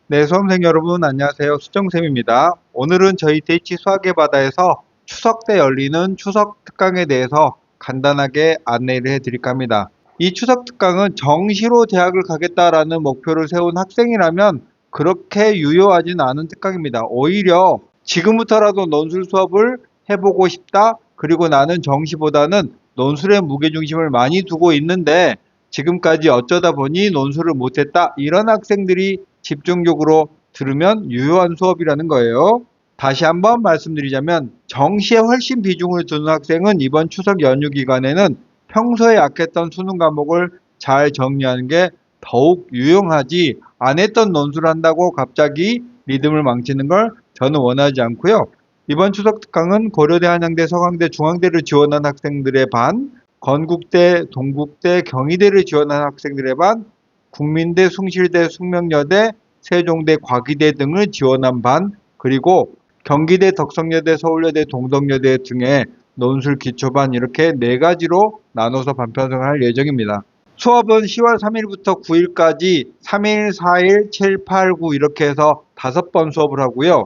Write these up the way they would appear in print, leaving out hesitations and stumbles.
네, 수험생 여러분 안녕하세요. 수정쌤입니다. 오늘은 저희 대치 수학의 바다에서 추석 때 열리는 추석 특강에 대해서 간단하게 안내를 해드릴까 합니다. 이 추석 특강은 정시로 대학을 가겠다라는 목표를 세운 학생이라면 그렇게 유효하진 않은 특강입니다. 오히려 지금부터라도 논술 수업을 해보고 싶다. 그리고 나는 정시보다는 논술에 무게중심을 많이 두고 있는데 지금까지 어쩌다 보니 논술을 못했다. 이런 학생들이 집중적으로 들으면 유효한 수업이라는 거예요. 다시 한번 말씀드리자면 정시에 훨씬 비중을 두는 학생은 이번 추석 연휴 기간에는 평소에 약했던 수능 과목을 잘 정리하는 게 더욱 유용하지, 안 했던 논술을 한다고 갑자기 리듬을 망치는 걸 저는 원하지 않고요. 이번 추석 특강은 고려대, 한양대, 서강대, 중앙대를 지원한 학생들의 반, 건국대, 동국대, 경희대를 지원한 학생들의 반, 국민대, 숭실대, 숙명여대, 세종대, 과기대 등을 지원한 반, 그리고 경기대, 덕성여대, 서울여대, 동덕여대 등의 논술 기초반, 이렇게 네 가지로 나눠서 반편성을 할 예정입니다. 수업은 10월 3일부터 9일까지 3일, 4일, 7, 8, 9 이렇게 해서 5번 수업을 하고요.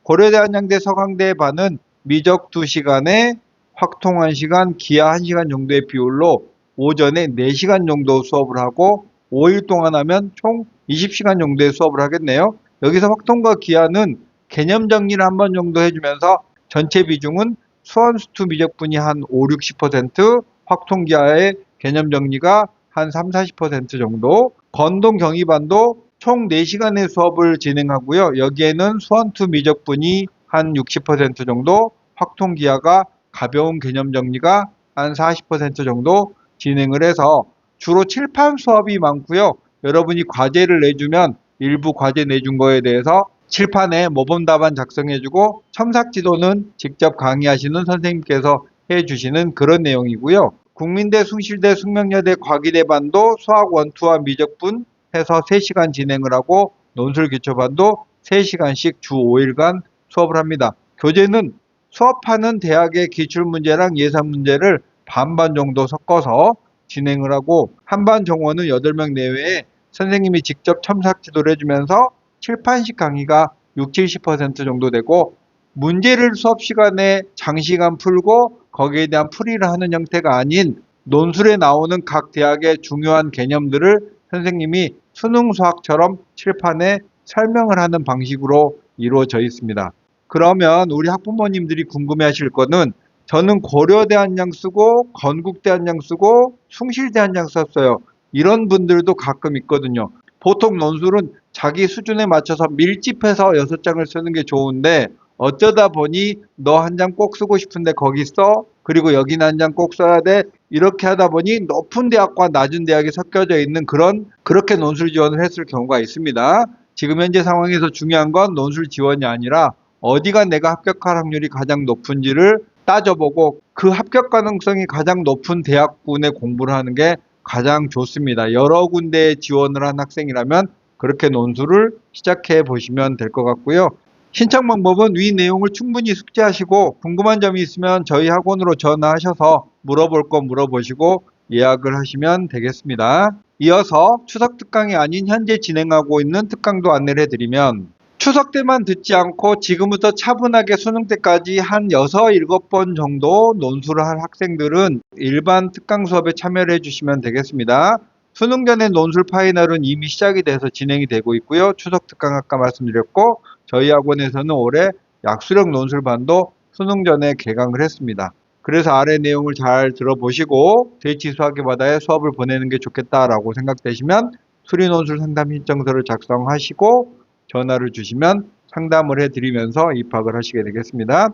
고려대, 한양대, 서강대 반은 미적 2시간에 확통 1시간, 기하 1시간 정도의 비율로 오전에 4시간 정도 수업을 하고 5일 동안 하면 총 20시간 정도의 수업을 하겠네요. 여기서 확통과 기하는 개념 정리를 한 번 정도 해주면서 전체 비중은 수원수투 미적분이 한 5, 60%, 확통 기하의 개념 정리가 한 3, 40% 정도, 건동 경희반도 총 4시간의 수업을 진행하고요. 여기에는 수원투 미적분이 한 60% 정도, 확통 기하가 가벼운 개념 정리가 한 40% 정도 진행을 해서 주로 칠판 수업이 많고요. 여러분이 과제를 내주면 일부 과제 내준 거에 대해서 칠판에 모범 답안 작성해주고 첨삭 지도는 직접 강의하시는 선생님께서 해주시는 그런 내용이고요. 국민대, 숭실대, 숙명여대, 과기대 반도 수학 원투와 미적분 해서 3시간 진행을 하고 논술 기초반도 3시간씩 주 5일간 수업을 합니다. 교재는 수업하는 대학의 기출문제랑 예산문제를 반반 정도 섞어서 진행을 하고, 한반 정원은 8명 내외에 선생님이 직접 첨삭 지도를 해주면서 칠판식 강의가 6, 70% 정도 되고, 문제를 수업 시간에 장시간 풀고 거기에 대한 풀이를 하는 형태가 아닌 논술에 나오는 각 대학의 중요한 개념들을 선생님이 수능 수학처럼 칠판에 설명을 하는 방식으로 이루어져 있습니다. 그러면 우리 학부모님들이 궁금해하실 거는, 저는 고려대 한 장 쓰고 건국대 한 장 쓰고 숭실대 한 장 썼어요. 이런 분들도 가끔 있거든요. 보통 논술은 자기 수준에 맞춰서 밀집해서 6장을 쓰는 게 좋은데 어쩌다 보니 너 한 장 꼭 쓰고 싶은데 거기 써? 그리고 여기는 한 장 꼭 써야 돼? 이렇게 하다 보니 높은 대학과 낮은 대학이 섞여져 있는 그렇게 논술 지원을 했을 경우가 있습니다. 지금 현재 상황에서 중요한 건 논술 지원이 아니라 어디가 내가 합격할 확률이 가장 높은지를 따져보고 그 합격 가능성이 가장 높은 대학군에 공부를 하는 게 가장 좋습니다. 여러 군데에 지원을 한 학생이라면 그렇게 논술을 시작해 보시면 될 것 같고요. 신청 방법은 위 내용을 충분히 숙지하시고 궁금한 점이 있으면 저희 학원으로 전화하셔서 물어볼 거 물어보시고 예약을 하시면 되겠습니다. 이어서 추석 특강이 아닌 현재 진행하고 있는 특강도 안내를 해드리면, 추석 때만 듣지 않고 지금부터 차분하게 수능 때까지 한 6, 7번 정도 논술을 할 학생들은 일반 특강 수업에 참여를 해주시면 되겠습니다. 수능 전에 논술 파이널은 이미 시작이 돼서 진행이 되고 있고요. 추석 특강 아까 말씀드렸고, 저희 학원에서는 올해 약수력 논술반도 수능 전에 개강을 했습니다. 그래서 아래 내용을 잘 들어보시고 대치 수학의 바다에 수업을 보내는 게 좋겠다라고 생각되시면 수리논술 상담 신청서를 작성하시고 전화를 주시면 상담을 해드리면서 입학을 하시게 되겠습니다.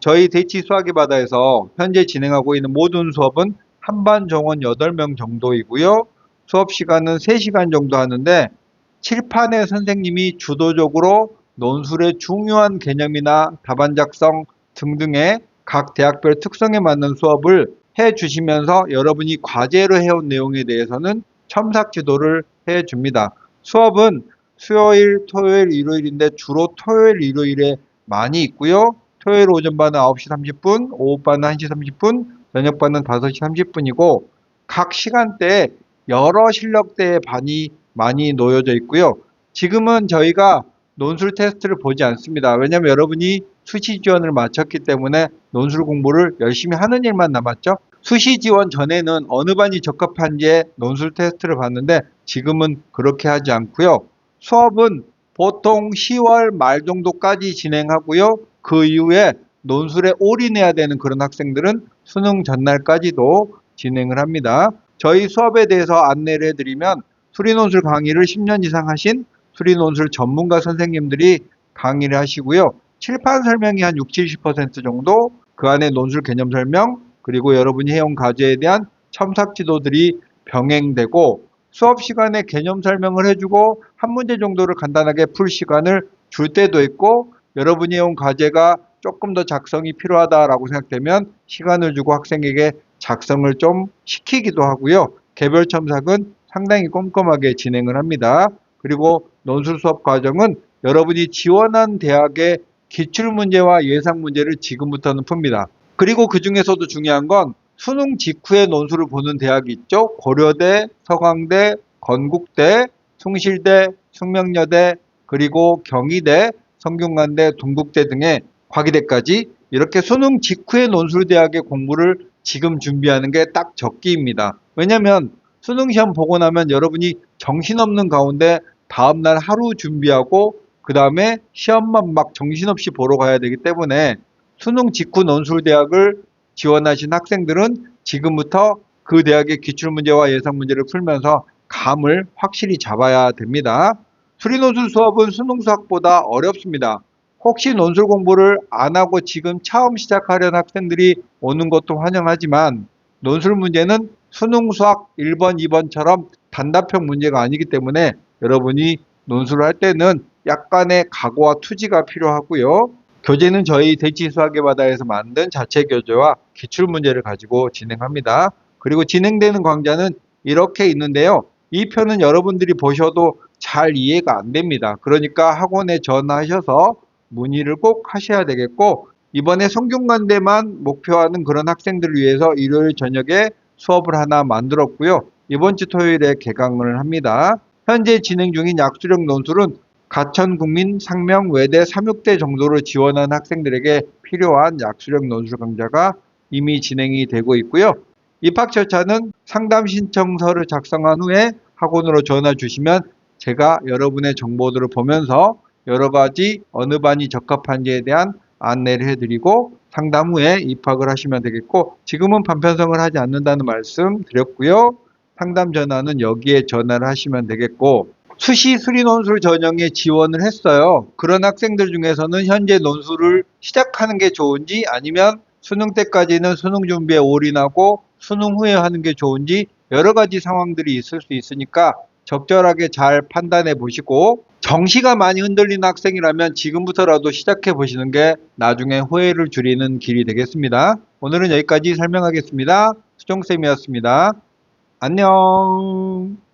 저희 대치 수학의 바다에서 현재 진행하고 있는 모든 수업은 한반 정원 8명 정도이고요. 수업 시간은 3시간 정도 하는데 칠판의 선생님이 주도적으로 논술의 중요한 개념이나 답안 작성 등등의 각 대학별 특성에 맞는 수업을 해 주시면서 여러분이 과제로 해온 내용에 대해서는 첨삭 지도를 해 줍니다. 수업은 수요일, 토요일, 일요일인데 주로 토요일, 일요일에 많이 있고요. 토요일 오전반은 9시 30분, 오후반은 1시 30분, 저녁반은 5시 30분이고 각 시간대에 여러 실력대의 반이 많이 놓여져 있고요. 지금은 저희가 논술 테스트를 보지 않습니다. 왜냐하면 여러분이 수시 지원을 마쳤기 때문에 논술 공부를 열심히 하는 일만 남았죠. 수시 지원 전에는 어느 반이 적합한지에 논술 테스트를 봤는데 지금은 그렇게 하지 않고요. 수업은 보통 10월 말 정도까지 진행하고요. 그 이후에 논술에 올인해야 되는 그런 학생들은 수능 전날까지도 진행을 합니다. 저희 수업에 대해서 안내를 해드리면 수리논술 강의를 10년 이상 하신 수리논술 전문가 선생님들이 강의를 하시고요. 칠판 설명이 한 60, 70% 정도, 그 안에 논술 개념 설명, 그리고 여러분이 해온 과제에 대한 첨삭 지도들이 병행되고 수업 시간에 개념 설명을 해주고 한 문제 정도를 간단하게 풀 시간을 줄 때도 있고 여러분이 해온 과제가 조금 더 작성이 필요하다라고 생각되면 시간을 주고 학생에게 작성을 좀 시키기도 하고요. 개별 첨삭은 상당히 꼼꼼하게 진행을 합니다. 그리고 논술 수업 과정은 여러분이 지원한 대학의 기출문제와 예상문제를 지금부터는 풉니다. 그리고 그 중에서도 중요한 건 수능 직후에 논술을 보는 대학이 있죠. 고려대, 서강대, 건국대, 숭실대, 숙명여대, 그리고 경희대, 성균관대, 동국대 등의 과기대까지 이렇게 수능 직후에 논술 대학의 공부를 지금 준비하는 게 딱 적기입니다. 왜냐하면 수능 시험 보고 나면 여러분이 정신없는 가운데 다음날 하루 준비하고 그 다음에 시험만 막 정신없이 보러 가야 되기 때문에 수능 직후 논술 대학을 지원하신 학생들은 지금부터 그 대학의 기출문제와 예상문제를 풀면서 감을 확실히 잡아야 됩니다. 수리논술 수업은 수능 수학보다 어렵습니다. 혹시 논술 공부를 안 하고 지금 처음 시작하려는 학생들이 오는 것도 환영하지만 논술 문제는 수능 수학 1번, 2번처럼 단답형 문제가 아니기 때문에 여러분이 논술을 할 때는 약간의 각오와 투지가 필요하고요. 교재는 저희 대치 수학의 바다에서 만든 자체 교재와 기출 문제를 가지고 진행합니다. 그리고 진행되는 강좌는 이렇게 있는데요. 이 표는 여러분들이 보셔도 잘 이해가 안 됩니다. 그러니까 학원에 전화하셔서 문의를 꼭 하셔야 되겠고 이번에 성균관대만 목표하는 그런 학생들을 위해서 일요일 저녁에 수업을 하나 만들었고요. 이번 주 토요일에 개강을 합니다. 현재 진행 중인 약수령 논술은 가천국민, 상명, 외대, 삼육대 정도로 지원한 학생들에게 필요한 약수령 논술 강좌가 이미 진행이 되고 있고요. 입학 절차는 상담 신청서를 작성한 후에 학원으로 전화 주시면 제가 여러분의 정보들을 보면서 여러 가지 어느 반이 적합한지에 대한 안내를 해드리고 상담 후에 입학을 하시면 되겠고 지금은 반편성을 하지 않는다는 말씀 드렸고요. 상담 전화는 여기에 전화를 하시면 되겠고 수시 수리 논술 전형에 지원을 했어요. 그런 학생들 중에서는 현재 논술을 시작하는 게 좋은지 아니면 수능 때까지는 수능 준비에 올인하고 수능 후에 하는 게 좋은지 여러 가지 상황들이 있을 수 있으니까 적절하게 잘 판단해 보시고 정시가 많이 흔들리는 학생이라면 지금부터라도 시작해 보시는 게 나중에 후회를 줄이는 길이 되겠습니다. 오늘은 여기까지 설명하겠습니다. 수정쌤이었습니다. 안녕.